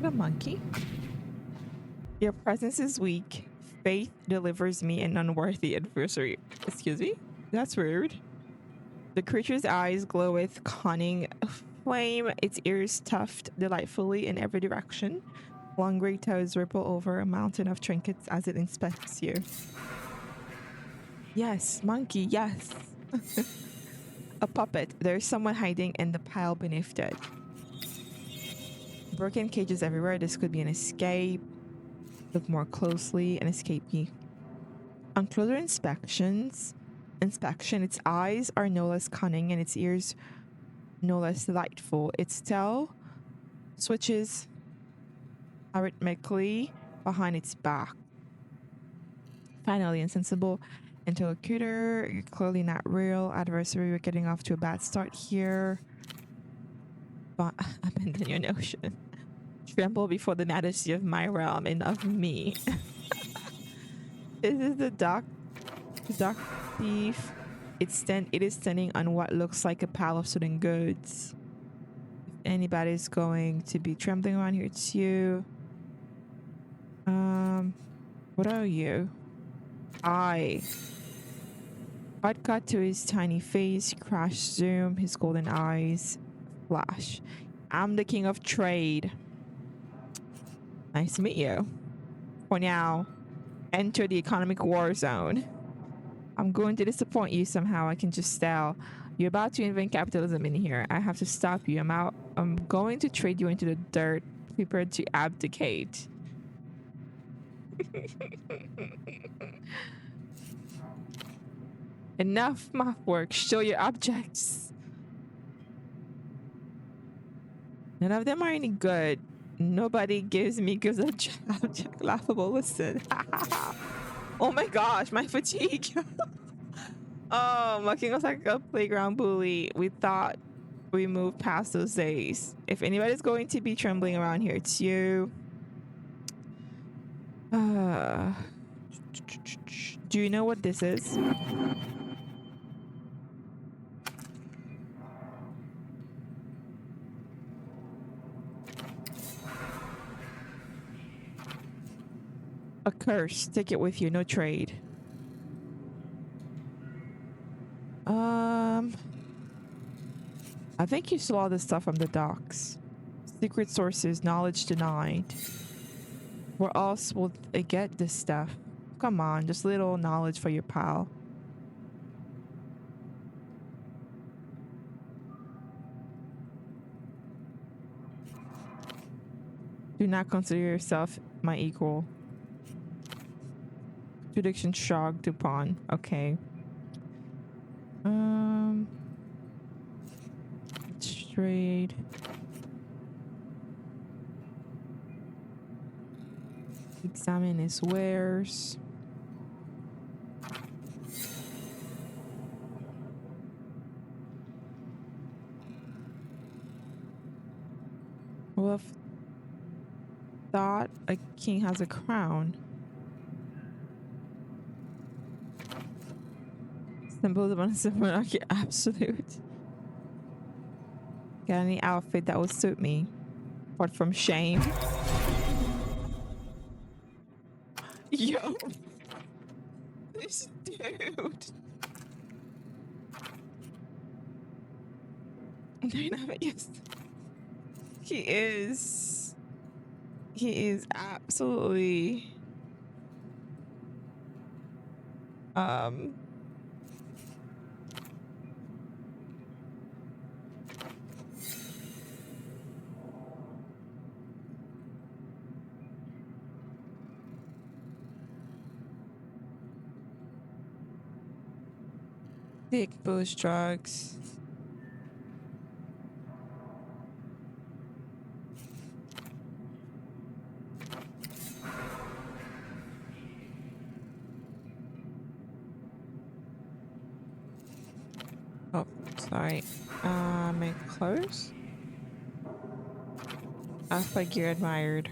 a monkey. Your presence is weak. Faith delivers me an unworthy adversary. Excuse me? That's rude. The creature's eyes glow with cunning flame, its ears tuft delightfully in every direction. Long gray toes ripple over a mountain of trinkets as it inspects you. Yes, monkey, yes. A puppet. There's someone hiding in the pile beneath it. Broken cages everywhere. This could be an escape. Look more closely. An escapee. On closer inspection, its eyes are no less cunning and its ears no less delightful. Its tail switches arrhythmically behind its back. Finally, insensible interlocutor. You're clearly not real. Adversary, we're getting off to a bad start here. But abandon your notion. Tremble before the majesty of my realm and of me. This is the dark thief. It is standing on what looks like a pile of stolen goods. If anybody's going to be trembling around here, it's you. What are you? Hard cut to his tiny face, crash zoom, his golden eyes flash. I'm the king of trade. Nice to meet you. For now, enter the economic war zone. I'm going to disappoint you somehow, I can just tell. You're about to invent capitalism in here. I have to stop you. I'm going to trade you into the dirt, prepared to abdicate. Enough math work. Show your objects. None of them are any good. Nobody gives me good object. Laughable. Listen. Oh my gosh, my fatigue. Oh, looking us like a playground bully. We thought we moved past those days. If anybody's going to be trembling around here, it's you. Do you know what this is? A curse. Take it with you. No trade. I think you stole all this stuff from the docks. Secret sources. Knowledge denied. Where else will they get this stuff? Come on. Just little knowledge for your pal. Do not consider yourself my equal. Prediction shrugged upon. Okay. Trade. Examine his wares. Well, if thought a king has a crown. Symbols of a monarchy absolute. Got any outfit that will suit me? Apart from shame. Yo. This dude. Yes. He is absolutely dick boost drugs. Oh, sorry. Make clothes? I figure admired.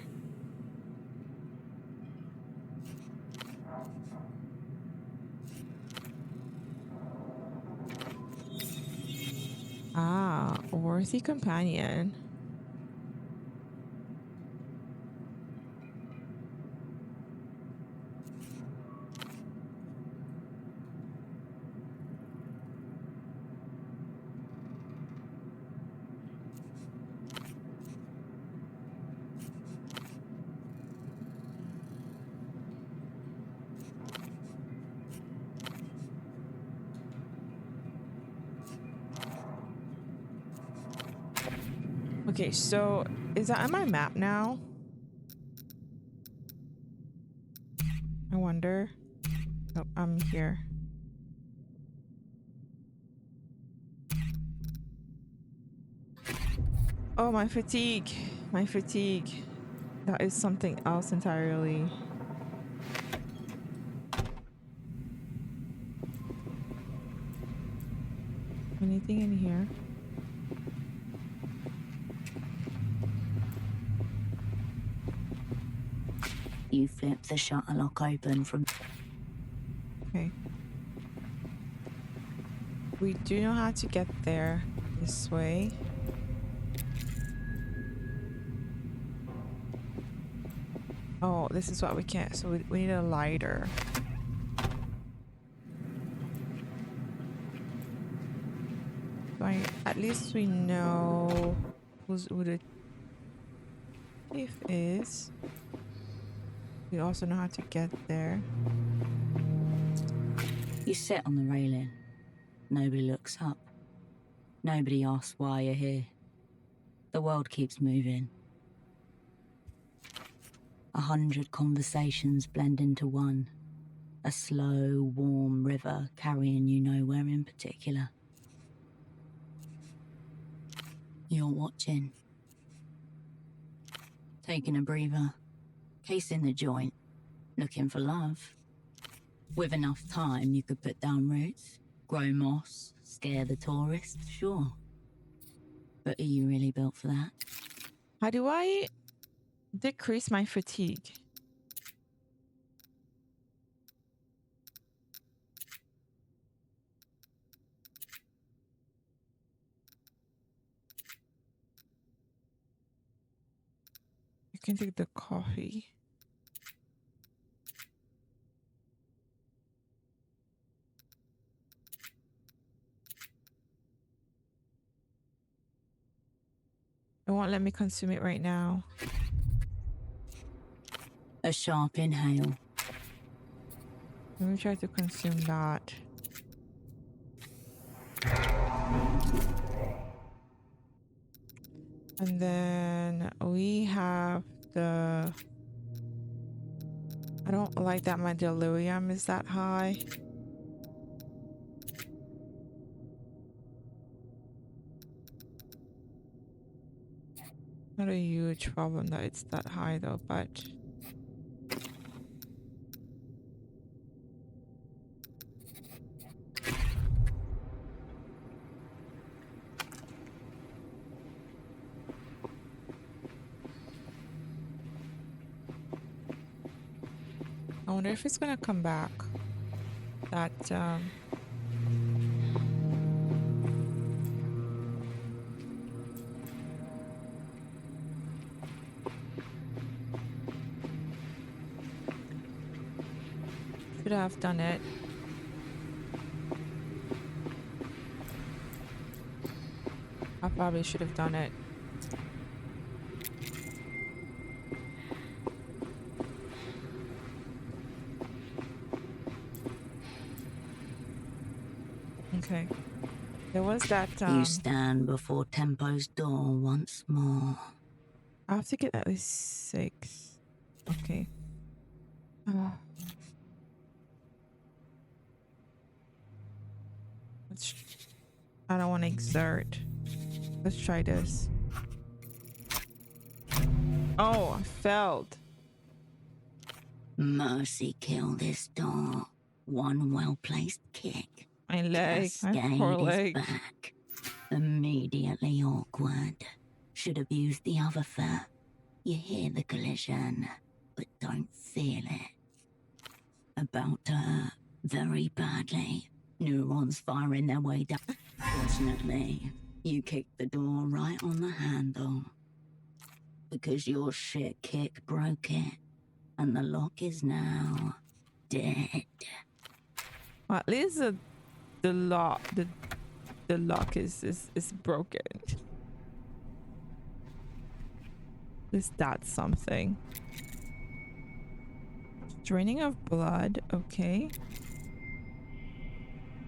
Ah, worthy companion. Okay, so is that on my map now? I wonder. Oh, I'm here. Oh, my fatigue. My fatigue. That is something else entirely. Anything in here? You flip the shutter lock open from... Okay. We do know how to get there this way. Oh, this is what we can't. So we need a lighter. Right. At least we know who the thief is. We also know how to get there. You sit on the railing. Nobody looks up. Nobody asks why you're here. The world keeps moving. 100 conversations blend into one. A slow, warm river carrying you nowhere in particular. You're watching. Taking a breather. Casing the joint. Looking for love. With enough time, you could put down roots, grow moss, scare the tourists, sure. But are you really built for that? How do I decrease my fatigue? You can take the coffee. It won't let me consume it right now. A sharp inhale. Let me try to consume that. And then we have the... I don't like that my delirium is that high. Not a huge problem that it's that high though, but... I wonder if it's gonna come back. That, should have done it. I probably should have done it. Okay. There was that, You stand before Tempo's door once more. I have to get at least 6. Okay. I don't want to exert. Let's try this. Oh, I failed. Mercy kill this door. One well-placed kick. My leg, my poor Cascade leg. is back. Immediately awkward. Should have used the other foot. You hear the collision, but don't feel it. About to hurt very badly. Neurons firing their way down. Fortunately, you kicked the door right on the handle. Because your shit kick broke it. And the lock is now dead. Well, at least the lock is broken. At least that's something. Draining of blood, okay.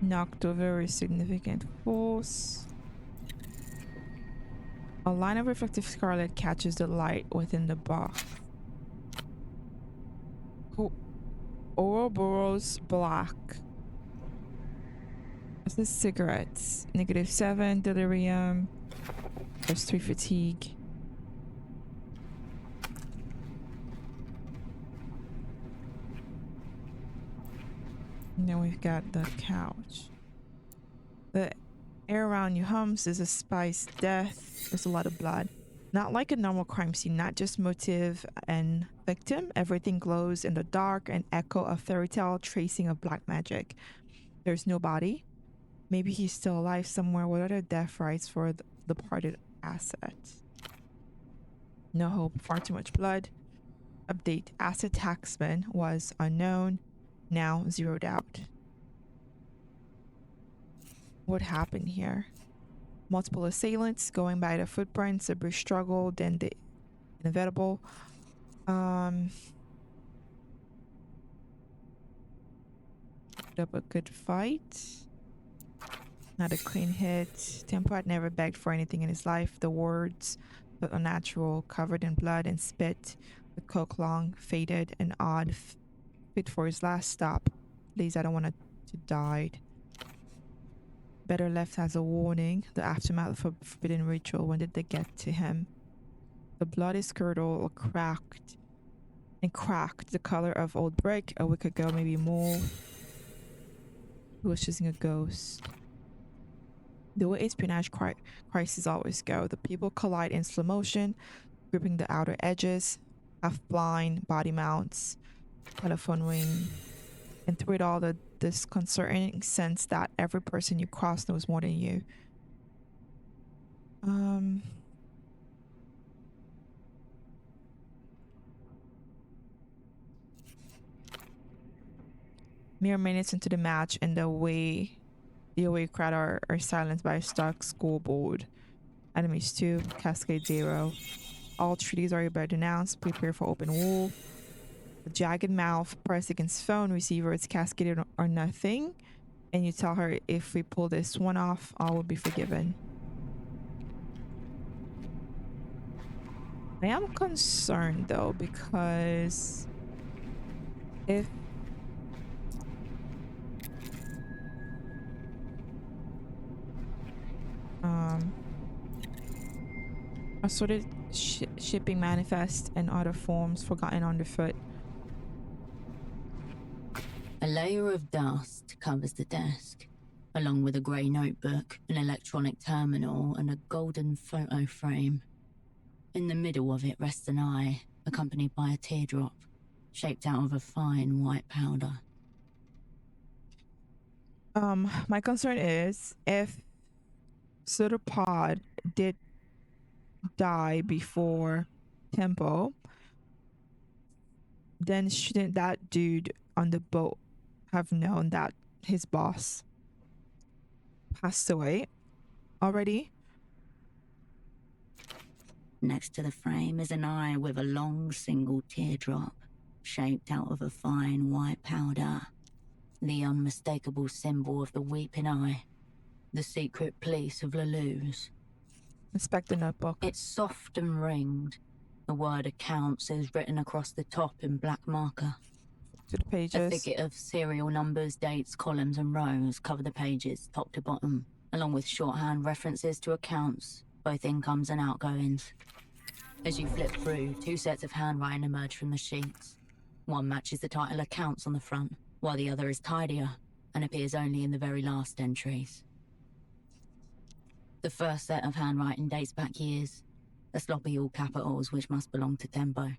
Knocked over a significant force. A line of reflective scarlet catches the light within the box. Ouroboros black. This is cigarettes. -7, delirium. +3 fatigue. And then we've got the couch. The air around you hums. There's a spiced death. There's a lot of blood. Not like a normal crime scene, not just motive and victim. Everything glows in the dark, an echo of fairy tale, tracing of black magic. There's no body. Maybe he's still alive somewhere. What are the death rights for the departed asset? No hope, far too much blood. Update, asset taxman was unknown, now zeroed out. What happened here? Multiple assailants going by the footprints, a brief struggle, then the inevitable. Up a good fight. Not a clean hit. Tempo had never begged for anything in his life. The words felt unnatural, covered in blood and spit. The coke long, faded, and odd, fit for his last stop. Please, I don't want to die. Better left as a warning. The aftermath of a forbidden ritual. When did they get to him? The blood is curdled, cracked, the color of old brick. A week ago, maybe more. He was chasing a ghost. The way espionage crises always go. The people collide in slow motion, gripping the outer edges, half blind, body mounts, telephone ring, and through it all, the disconcerting sense that every person you cross knows more than you. Mere minutes into the match, and the away crowd are silenced by a stuck scoreboard. Enemies 2, Cascade 0. All treaties are about denounced. Prepare for open war. The jagged mouth pressed against phone receiver. It's cascaded or nothing. And you tell her, if we pull this one off, all will be forgiven. I am concerned though, because if assorted shipping manifest and other forms forgotten underfoot. A layer of dust covers the desk, along with a grey notebook, an electronic terminal, and a golden photo frame. In the middle of it rests an eye, accompanied by a teardrop, shaped out of a fine white powder. My concern is, if Pseudopod did die before Tempo, then shouldn't that dude on the boat have known that his boss passed away already? Next to the frame is an eye with a long single teardrop, shaped out of a fine white powder. The unmistakable symbol of the weeping eye. The secret police of Lelou's. Inspect the notebook. It's soft and ringed. The word accounts is written across the top in black marker. To the pages. A thicket of serial numbers, dates, columns, and rows cover the pages, top to bottom, along with shorthand references to accounts, both incomes and outgoings. As you flip through, 2 sets of handwriting emerge from the sheets. One matches the title accounts on the front, while the other is tidier and appears only in the very last entries. The first set of handwriting dates back years, the sloppy all capitals which must belong to Tempo.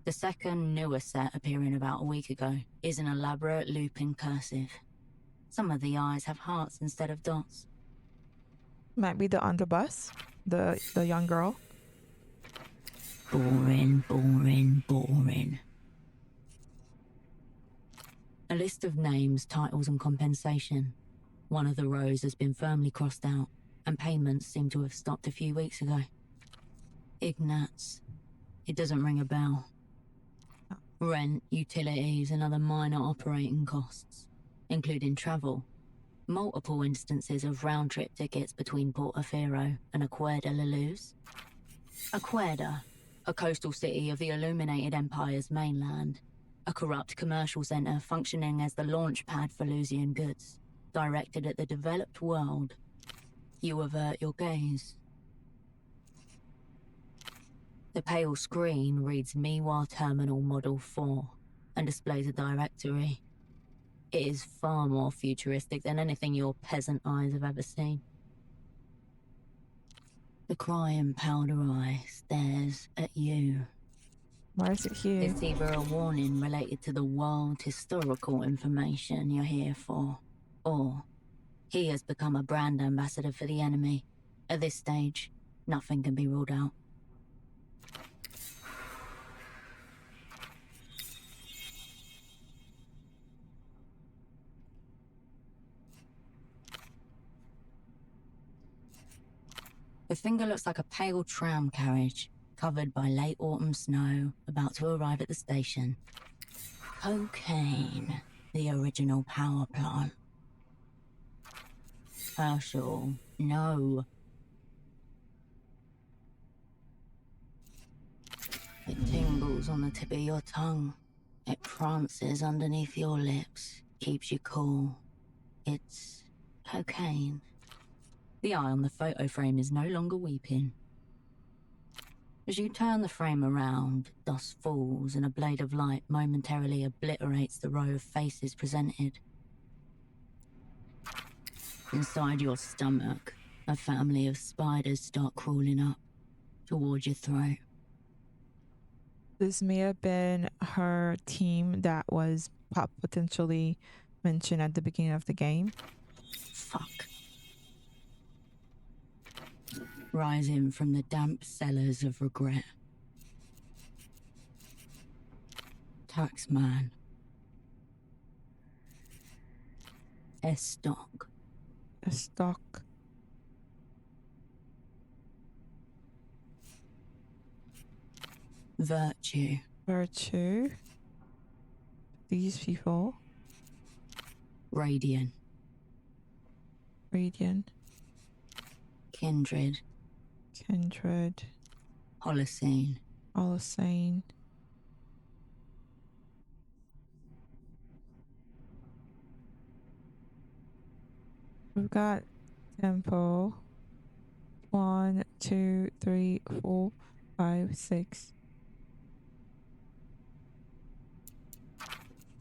The second, newer set, appearing about a week ago, is an elaborate looping cursive. Some of the eyes have hearts instead of dots. Might be the underbus, the young girl. Boring, boring, boring. A list of names, titles, and compensation. One of the rows has been firmly crossed out, and payments seem to have stopped a few weeks ago. Ignatz. It doesn't ring a bell. Rent, utilities, and other minor operating costs, including travel. multiple instances of round-trip tickets between Portaferro and Acuerda La Luz. Acuerda, a coastal city of the illuminated empire's mainland, a corrupt commercial centre functioning as the launch pad for Lusian goods, directed at the developed world. You avert your gaze. The pale screen reads Miwa Terminal Model 4 and displays a directory. It is far more futuristic than anything your peasant eyes have ever seen. The crying powder eye stares at you. Why is it here? It's either a warning related to the wild historical information you're here for, or he has become a brand ambassador for the enemy. At this stage, nothing can be ruled out. The finger looks like a pale tram carriage, covered by late autumn snow, about to arrive at the station. Cocaine, the original power plant. Herschel, no. It tingles on the tip of your tongue. It prances underneath your lips, keeps you cool. It's cocaine. The eye on the photo frame is no longer weeping. As you turn the frame around, dust falls and a blade of light momentarily obliterates the row of faces presented. Inside your stomach, a family of spiders start crawling up towards your throat. This may have been her team that was potentially mentioned at the beginning of the game. Fuck. Rising from the damp cellars of regret. Taxman. Estoc. A stock. Virtue. Virtue. These people. Radiant. Radiant. Kindred. Kindred. Holocene. Holocene. We've got tempo. 1, 2, 3, 4, 5, 6.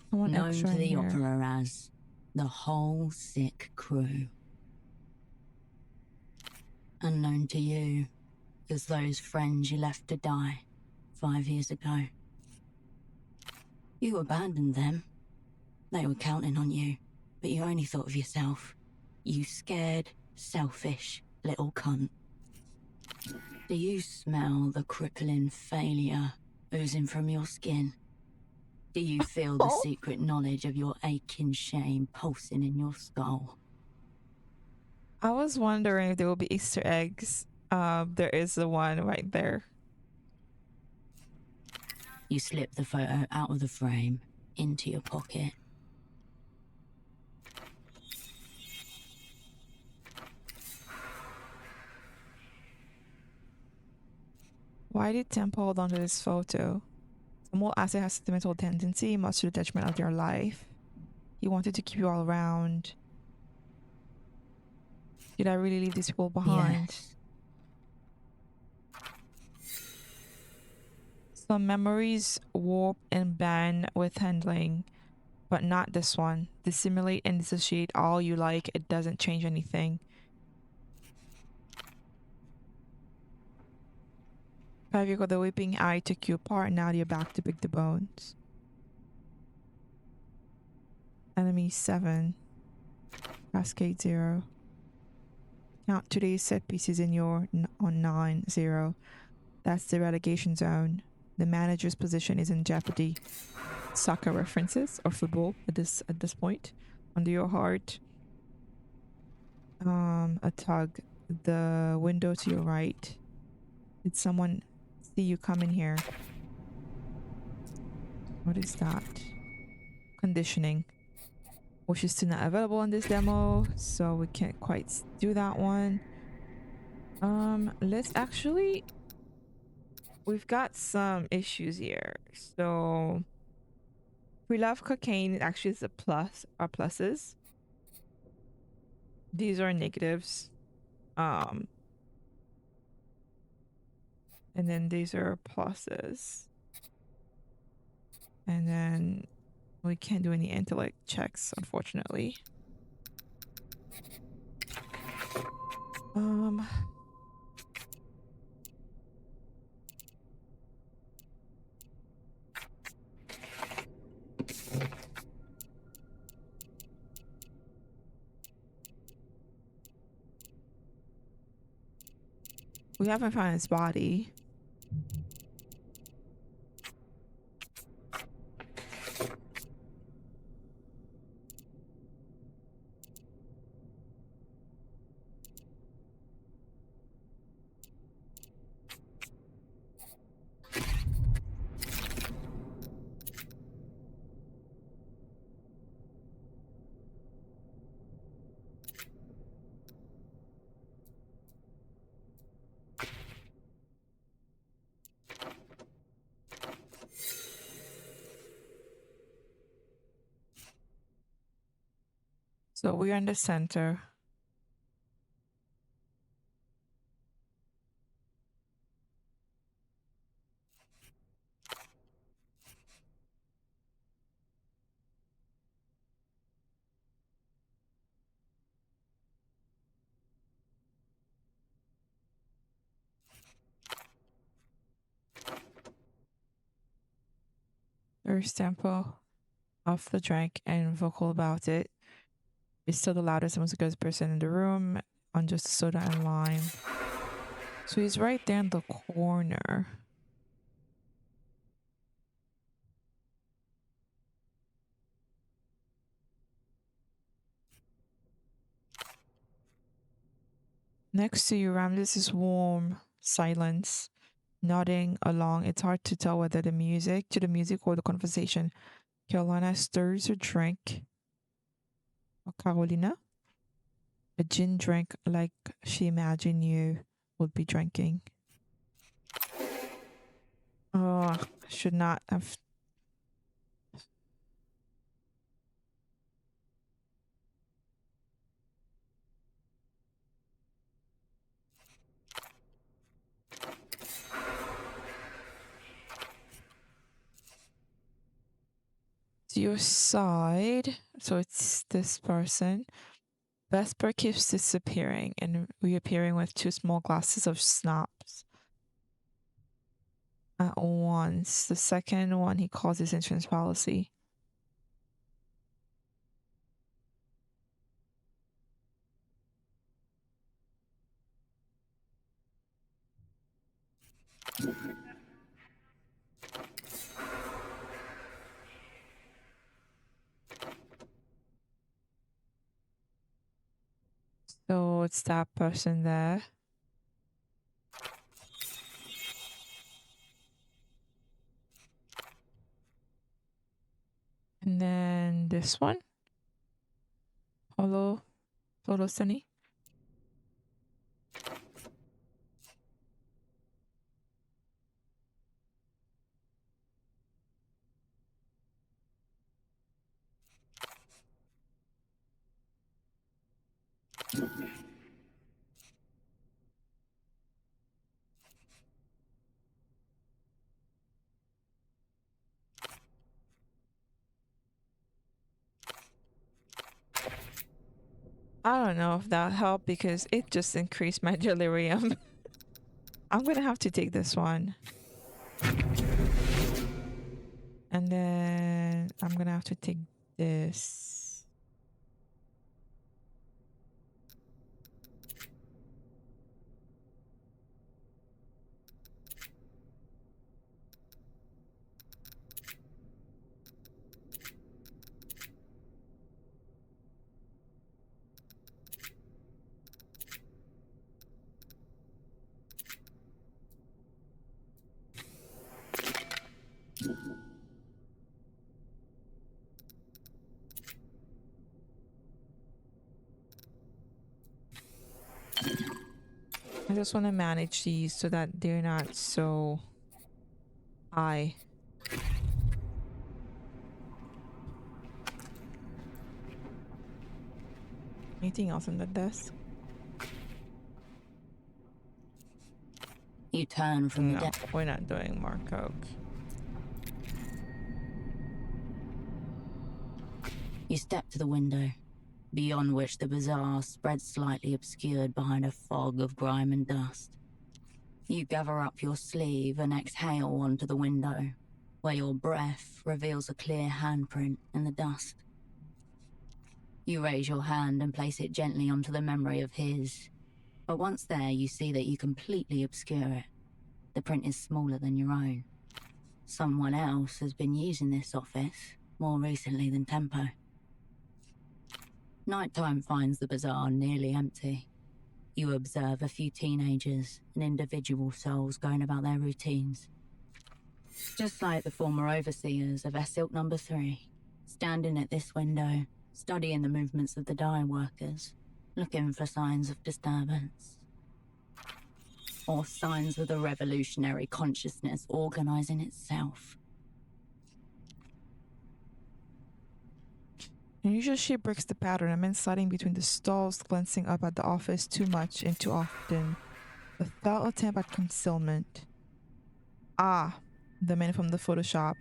Someone Known extra to in the here. Opera as the whole sick crew. Unknown to you as those friends you left to die 5 years ago. You abandoned them. They were counting on you, but you only thought of yourself. You scared, selfish little cunt. Do you smell the crippling failure oozing from your skin? Do you feel the secret knowledge of your aching shame pulsing in your skull? I was wondering if there will be Easter eggs. There is the one right there. You slip the photo out of the frame into your pocket. Why did Temple hold on to this photo? The mole asset has sentimental tendency, much to the detriment of their life. He wanted to keep you all around. Did I really leave these people behind? Yes. Some memories warp and bend with handling, but not this one. Dissimulate and dissociate all you like. It doesn't change anything. 5 years ago, the weeping eye took you apart. Now you're back to pick the bones. Enemy 7. Cascade 0. Count today's set pieces in your on 9-0. That's the relegation zone. The manager's position is in jeopardy. Soccer references or football at this point. Under your heart. A tug. The window to your right. Did someone see you come in here? What is that? Conditioning. which is still not available in this demo, so we can't quite do that one. Let's actually, we've got some issues here. So we love cocaine, actually it's a plus, are pluses. These are negatives. And then these are pluses. And then we can't do any intellect checks, unfortunately. We haven't found his body. So we're in the center. There's tempo of the drink and vocal about it. It's still the loudest and most aggressive person in the room on just soda and lime. So he's right there in the corner. Next to you, Ramses is warm silence, nodding along. It's hard to tell whether the music or the conversation. Carolina stirs her drink. Or Carolina? A gin drink like she imagined you would be drinking. Oh, I should not have. To your side, so it's this person. Vesper keeps disappearing and reappearing with two small glasses of schnapps at once. The second one he calls his insurance policy. So it's that person there. And then this one. Hello, Sunny. I don't know if that helped because it just increased my delirium. I'm gonna have to take this one. And then I'm gonna have to take this. I just want to manage these so that they're not so high. Anything else on the desk? You turn from the No, desk. we're not doing more coke. You step to the window, beyond which the bazaar spreads slightly obscured behind a fog of grime and dust. You gather up your sleeve and exhale onto the window, where your breath reveals a clear handprint in the dust. You raise your hand and place it gently onto the memory of his, but once there you see that you completely obscure it. The print is smaller than your own. Someone else has been using this office more recently than Tempo. Nighttime finds the bazaar nearly empty. You observe a few teenagers and individual souls going about their routines. Just like the former overseers of Silk Number 3, standing at this window, studying the movements of the dye workers, looking for signs of disturbance. Or signs of the revolutionary consciousness organizing itself. Unusual shape breaks the pattern. A man sliding between the stalls, glancing up at the office too much and too often. A foul attempt at concealment. Ah, the man from the Photoshop.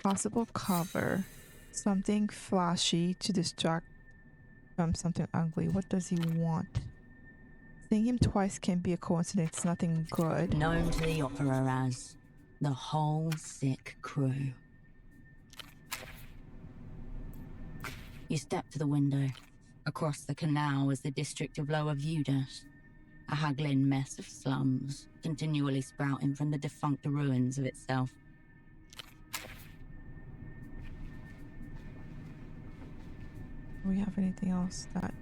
Possible cover. Something flashy to distract from something ugly. What does he want? Seeing him twice can be a coincidence. Nothing good. Known to the opera as the whole sick crew. You step to the window. Across the canal is the district of Lower Vudas, a haggling mess of slums, continually sprouting from the defunct ruins of itself. Do we have anything else that...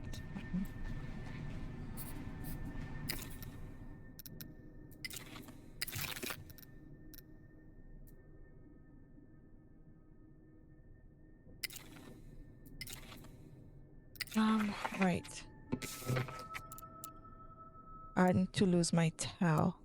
right. I need to lose my towel.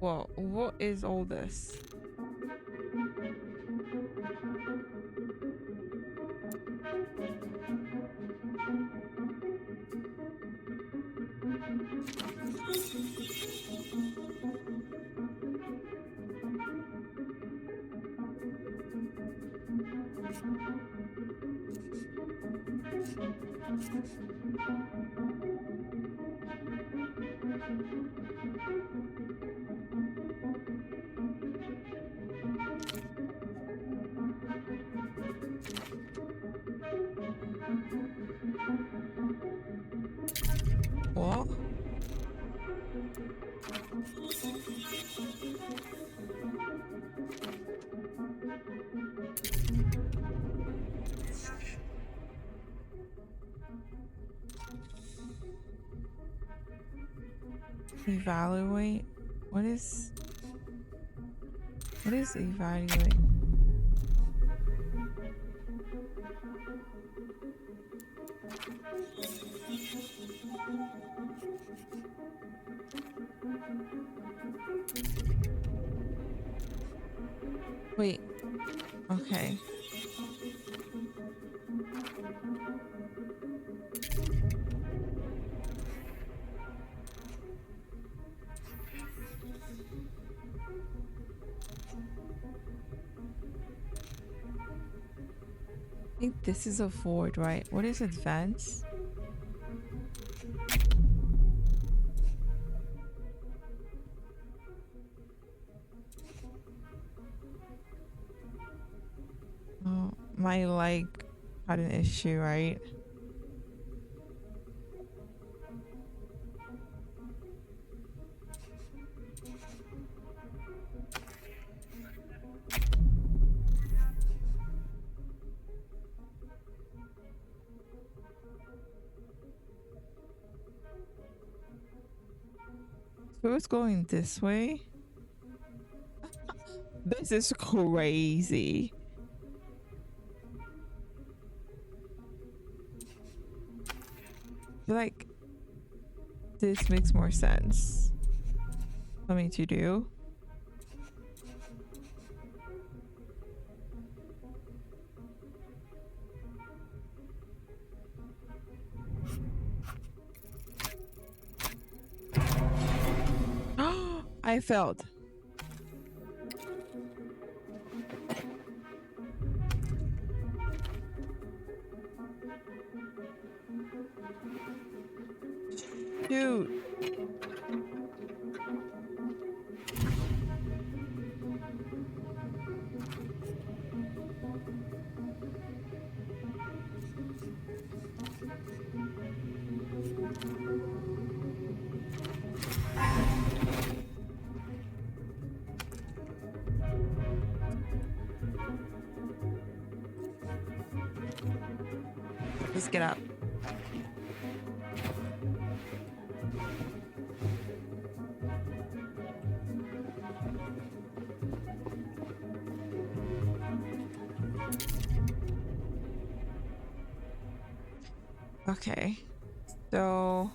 Well, what is all this? Evaluate. What is evaluate? Wait. Okay. I think this is a forward, right? What is advance? Oh, my leg had an issue, right? So it's going this way. This is crazy. I feel like this makes more sense for me to do. I failed. Dude. Just get up. Okay. So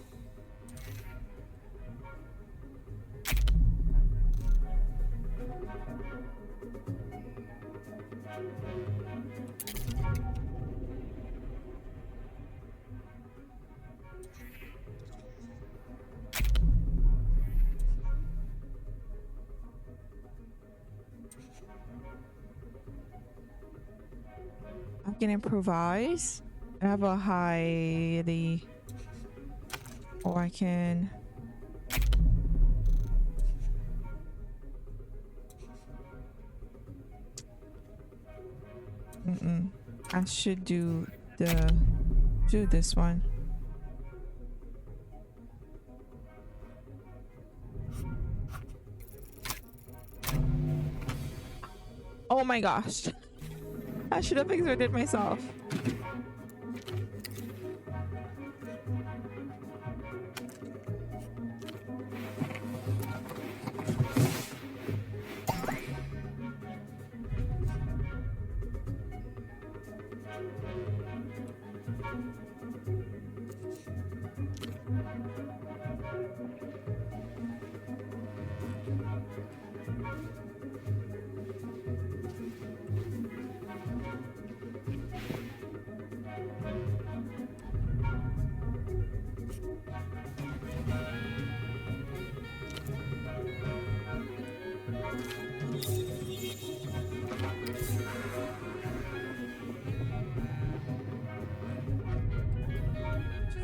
I can improvise. I have a high or I can I should do this one. Oh my gosh. I should have exerted myself.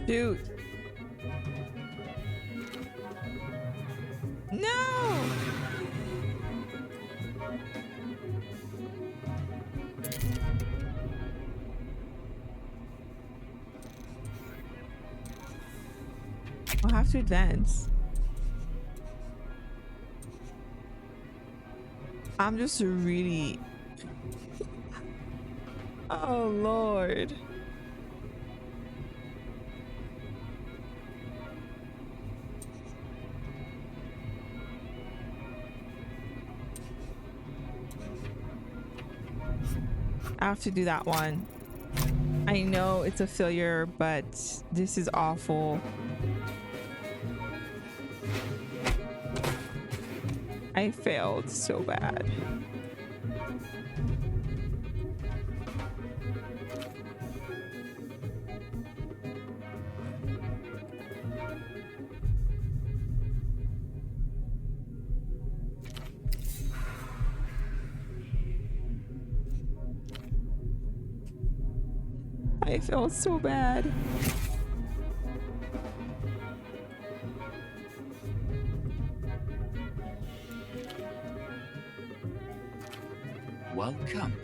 Dude. No! I'll have to advance. I'm just really... Oh, Lord. I have to do that one. I know it's a failure, but this is awful. I failed so bad. I felt so bad. Welcome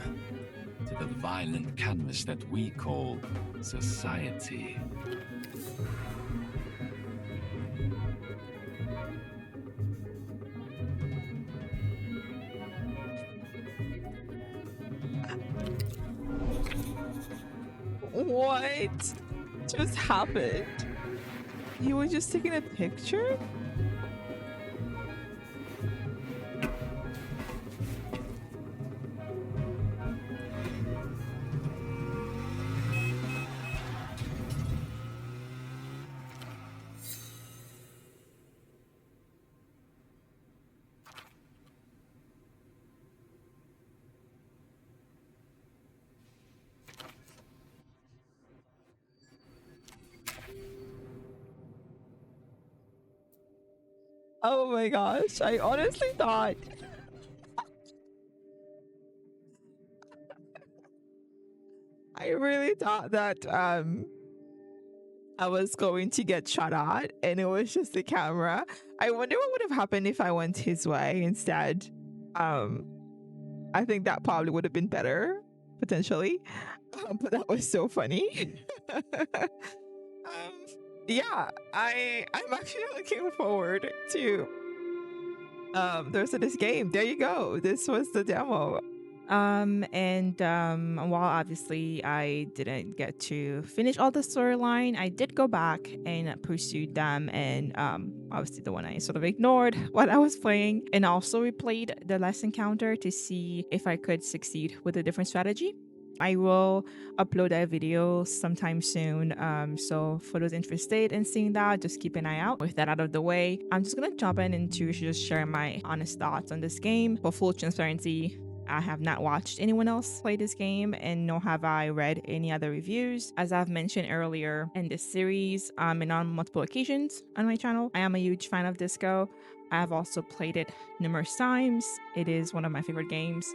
to the violent canvas that we call society. What just happened? He was just taking a picture? Oh my gosh, I honestly thought I really thought that I was going to get shot at and it was just the camera. I wonder what would have happened if I went his way instead. I think that probably would have been better, potentially. But that was so funny. Yeah, I'm actually looking forward to the rest of this game. There you go. This was the demo. And while obviously I didn't get to finish all the storyline, I did go back and pursue them, and obviously the one I sort of ignored while I was playing, and also replayed the last encounter to see if I could succeed with a different strategy. I will upload a video sometime soon. So for those interested in seeing that, just keep an eye out. With that out of the way, I'm just gonna jump in into just share my honest thoughts on this game. For full transparency, I have not watched anyone else play this game, and nor have I read any other reviews. As I've mentioned earlier in this series, and on multiple occasions on my channel, I am a huge fan of Disco. I have also played it numerous times. It is one of my favorite games.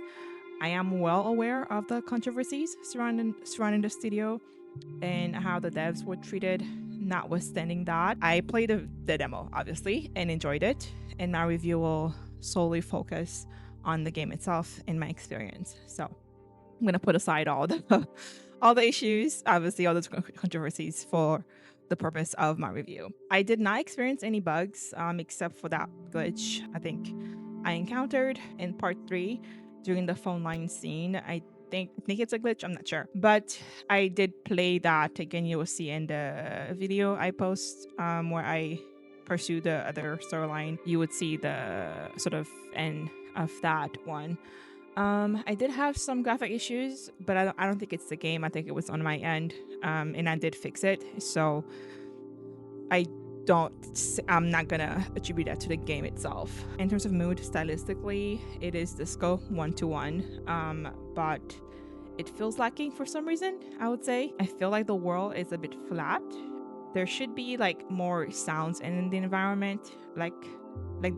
I am well aware of the controversies surrounding the studio and how the devs were treated. Notwithstanding that, I played the demo, obviously, and enjoyed it, and my review will solely focus on the game itself and my experience. So I'm gonna put aside all the all the issues, obviously all the controversies, for the purpose of my review. I did not experience any bugs, except for that glitch I think I encountered in part 3 during the phone line scene. I think it's a glitch, I'm not sure. But I did play that. Again, you will see in the video I post, where I pursue the other storyline. You would see the sort of end of that one. I did have some graphic issues, but I don't think it's the game. I think it was on my end, and I did fix it. So I'm not gonna attribute that to the game itself. In terms of mood, stylistically, it is Disco 1-to-1, but it feels lacking for some reason. I would say I feel like the world is a bit flat. There should be like more sounds in the environment, like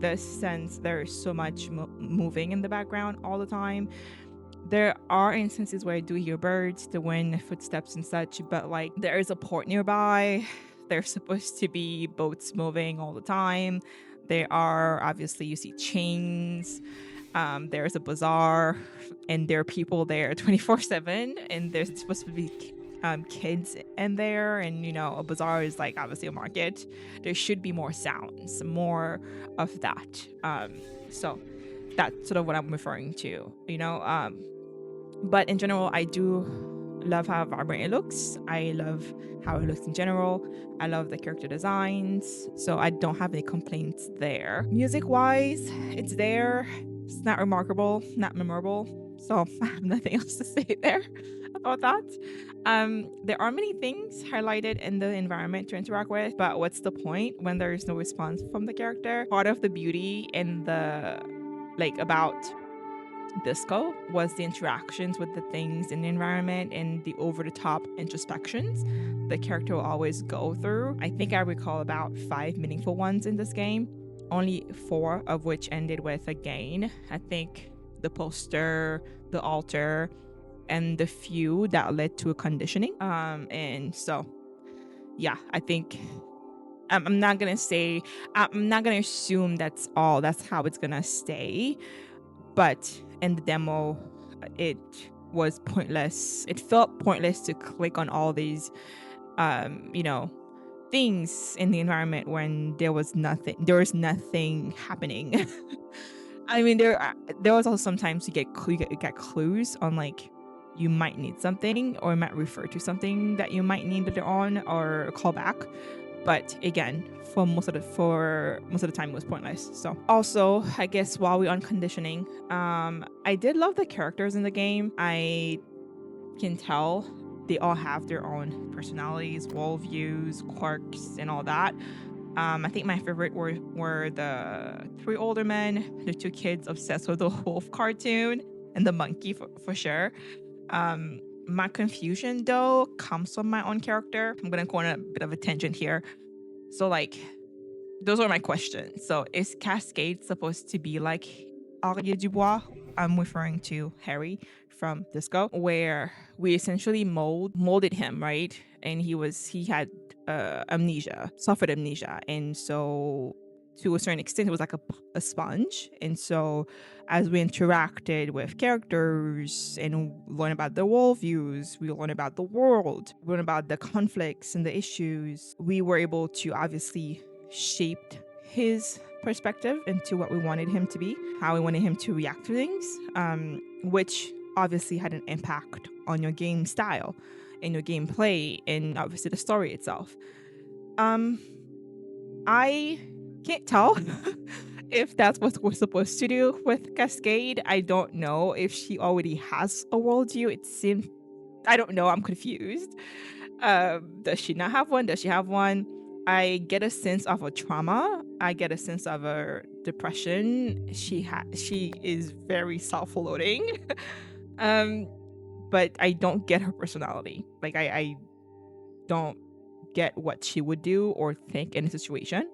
this, since there is so much moving in the background all the time. There are instances where I do hear birds, the wind, footsteps and such, but like there is a port nearby. There's supposed to be boats moving all the time. There are, obviously, you see chains. There's a bazaar, and there are people there 24/7, and there's supposed to be kids in there, and a bazaar is like obviously a market. There should be more sounds, more of that. So that's sort of what I'm referring to, but in general, I do love how vibrant it looks. I love how it looks in general. I love the character designs, so I don't have any complaints there. Music wise, it's there. It's not remarkable, not memorable. So I have nothing else to say there about that. There are many things highlighted in the environment to interact with, but what's the point when there is no response from the character? Part of the beauty in the about Disco was the interactions with the things in the environment and the over-the-top introspections the character will always go through. I think I recall about 5 meaningful ones in this game, only 4 of which ended with a gain. I think the poster, the altar, and the few that led to a conditioning. And so, yeah, I think I'm not gonna say, I'm not gonna assume that's how it's gonna stay, but in the demo, it was pointless. It felt pointless to click on all these, you know, things in the environment when there was nothing happening. I mean, there was also sometimes you get clues on like you might need something or it might refer to something that you might need later on or call back. But again, for most of the time it was pointless. So also, I guess while we're on conditioning, I did love the characters in the game. I can tell they all have their own personalities, worldviews, quirks, and all that. I think my favorite were the 3 older men, the 2 kids obsessed with the wolf cartoon, and the monkey for sure. My confusion though comes from my own character. I'm gonna go on a bit of a tangent here. So like, those are my questions. So is Cascade supposed to be like Henri Dubois? I'm referring to Harry from Disco, where we essentially molded him, right? And he had amnesia, suffered amnesia, and so to a certain extent, it was like a sponge. And so, as we interacted with characters and learn about their worldviews, we learn about the world, learn about the conflicts and the issues, we were able to obviously shape his perspective into what we wanted him to be, how we wanted him to react to things, which obviously had an impact on your game style and your gameplay and obviously the story itself. I can't tell if that's what we're supposed to do with Cascade. I don't know if she already has a worldview. It seems, I don't know, I'm confused. Does she not have one? Does she have one? I get a sense of a trauma. I get a sense of a depression. She is very self-loathing. But I don't get her personality. Like I don't get what she would do or think in a situation.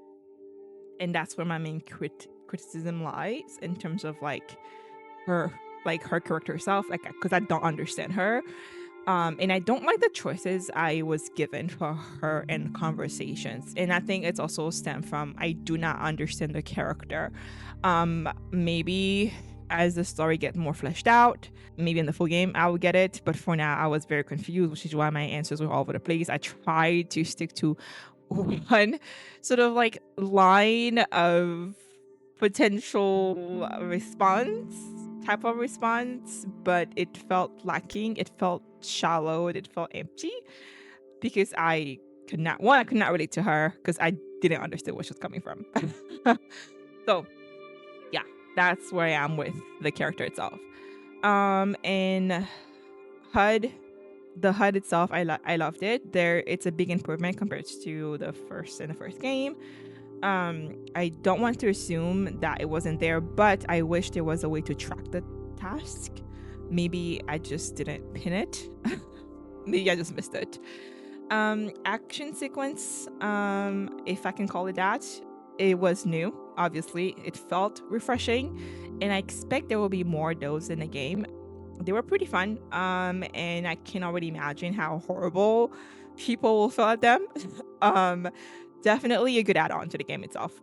And that's where my main criticism lies in terms of like her character herself, like because I don't understand her. And I don't like the choices I was given for her in conversations. And I think it's also stemmed from I do not understand the character. Maybe as the story gets more fleshed out, maybe in the full game I will get it. But for now, I was very confused, which is why my answers were all over the place. I tried to stick to one sort of like line of potential response, type of response, but it felt lacking. It felt shallow. It felt empty because I could not relate to her because I didn't understand where she was coming from. So yeah, that's where I am with the character itself. And HUD, the HUD itself, I loved it. It's a big improvement compared to the first game. I don't want to assume that it wasn't there, but I wish there was a way to track the task. Maybe I just didn't pin it. Maybe I just missed it. Action sequence, if I can call it that, it was new. Obviously, it felt refreshing, and I expect there will be more of those in the game. They were pretty fun, and I can already imagine how horrible people will feel at them. Definitely a good add-on to the game itself.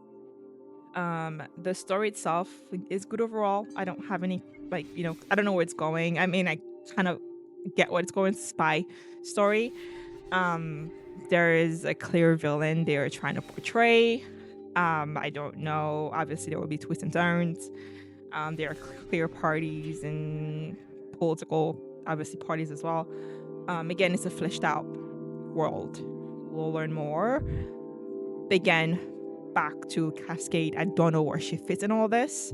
The story itself is good overall. I don't have any I don't know where it's going. I mean, I kind of get what it's going. Spy story. There is a clear villain they are trying to portray. I don't know. Obviously, there will be twists and turns. There are clear parties and political, obviously, parties as well. Again, it's a fleshed out world. We'll learn more. Again, back to Cascade. I don't know where she fits in all this.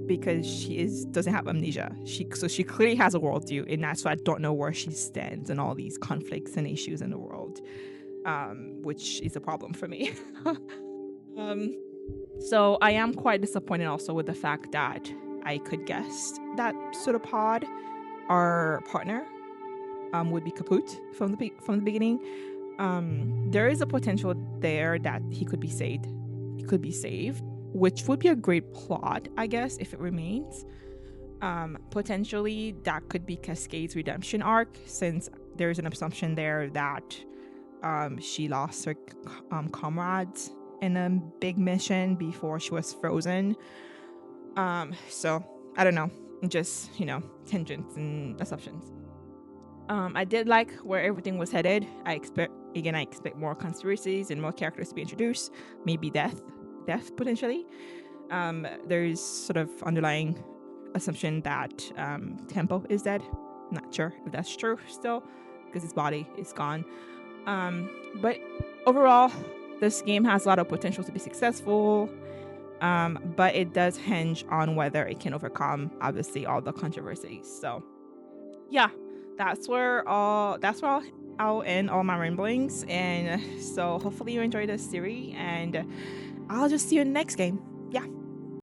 because doesn't have amnesia. So she clearly has a worldview, and that's why I don't know where she stands in all these conflicts and issues in the world, which is a problem for me. So I am quite disappointed also with the fact that I could guess that pseudopod, our partner, would be kaput from the beginning. There is a potential there that he could be saved. Which would be a great plot, I guess, if it remains. Potentially that could be Cascade's redemption arc, since there's an assumption there that she lost her comrades in a big mission before she was frozen. So I don't know, just tangents and assumptions. I did like where everything was headed. I expect more conspiracies and more characters to be introduced. Maybe death potentially. There's sort of underlying assumption that Tempo is dead. I'm not sure if that's true still, because his body is gone. But overall, this game has a lot of potential to be successful. But it does hinge on whether it can overcome, obviously, all the controversies. So yeah, that's where I'll end all my ramblings. And so hopefully you enjoyed this series, and I'll just see you in the next game.